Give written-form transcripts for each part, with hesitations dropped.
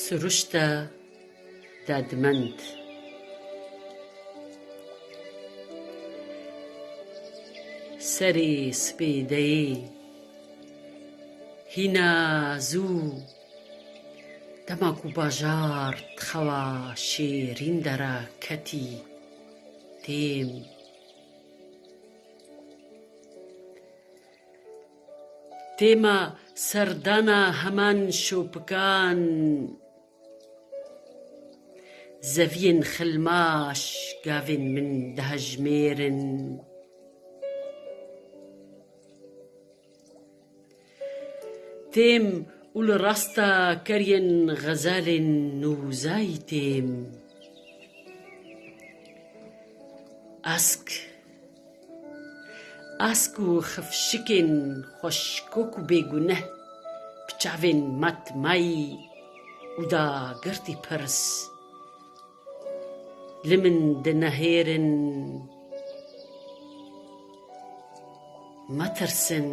سروشتە دادمەند سەری سپێدەیێ هینا زوو دەماک و باژار تخەوە شێرین دەرە کەتی تێم تێمە سەردانە هەمان شۆپکان زەڤیên خلماش گاوên من دەهەژمێرن تێم و li rasta keriyên xezelên nûzayî têm ask û xifşikên xweşkok û bêguneh bi çavên matmayî û dagirtî pirs li min dinehêrin metirsin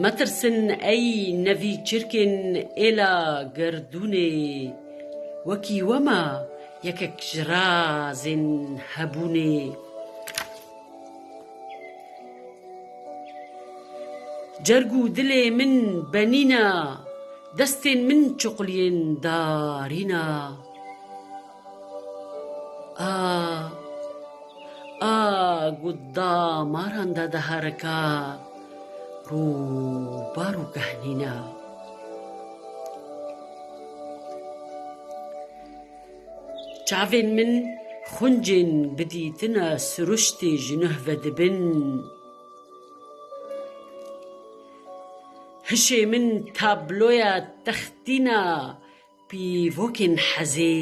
مەترسن ئەی نەڤی چرکên ئێلا گەردوونێ وەکی وەما یەکێک ji razên hebûnê cerg û dilê min benîne destên min çuquliyên darîne gu damaran de diherike ڕووبار و گەهنینە çavên min xuncên bidîtine siruştê ji nûh ve dibin hişê min tabloya textîna pîvokên hezê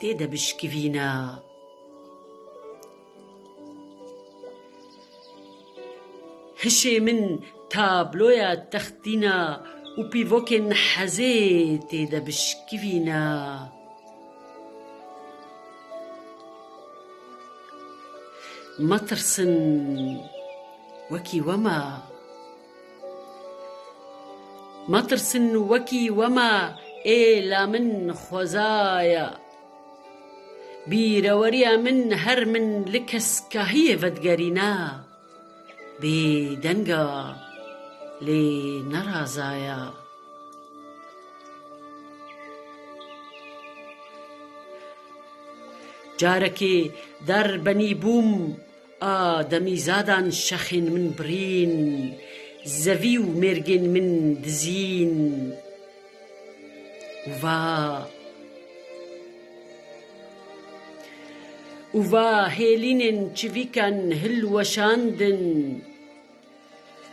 tê de bişkivîne hişê min tabloya textîna û pîvokên hezê tê de bişkivîne metirsin wekî wema metirsin wekî wema ê la min xwezaya bîreweriya min her min li keskahiyê vedigerîne bêdenga lê nerazaya carekê derbenîbûm a demîzadan şexên min birîn zevî û mêrgên min dizîn û va hêlînên çivîkan hilweşandin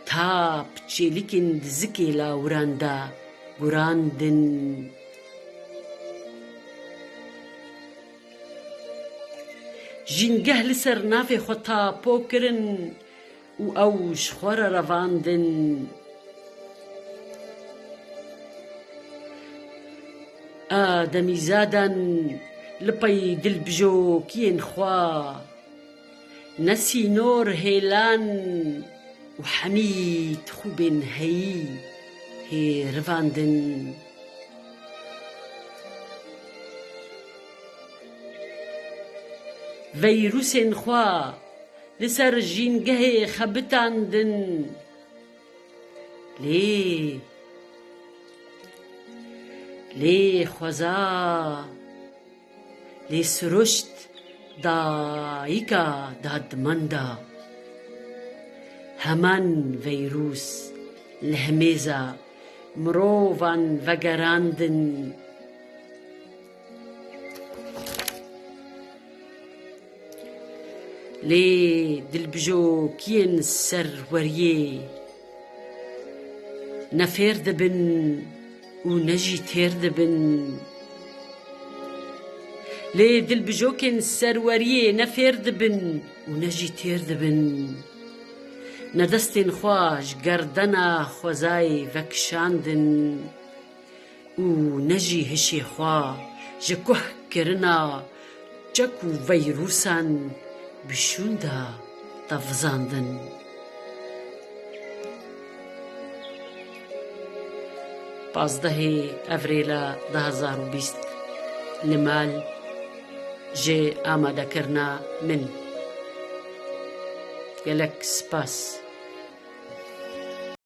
ta piçêlikên dizikê lawiran de gurandin jîngeh li ser navê xwe tapo kirin û ew ji xwe re revandin a demîzadan li pey dilbijokiyên xwe ne sînor hêlan û hemîd xûbên heyî hê rivandin veyrûsên xwe li ser jîngehê xwe bitandin lê xweza lê siruşt dayîka dadmend e heman veyrûs li himêza mirovan vegerandin lê dilbijokiyên serweriyê ne fêr dibin û ne jî têr dibin lê dilbijokên serweriyê ne fêr dibin û ne jî têr dibin ne destên xwe ji gerdena xwezayê vekişandin û ne jî hişê xwe ji guhkirina çek û veyrûsan bişûn de tevzandin 15 ئەڤرێلە 2020 لە مال جێ ئامادەکردنا من. گەلەک سپاس.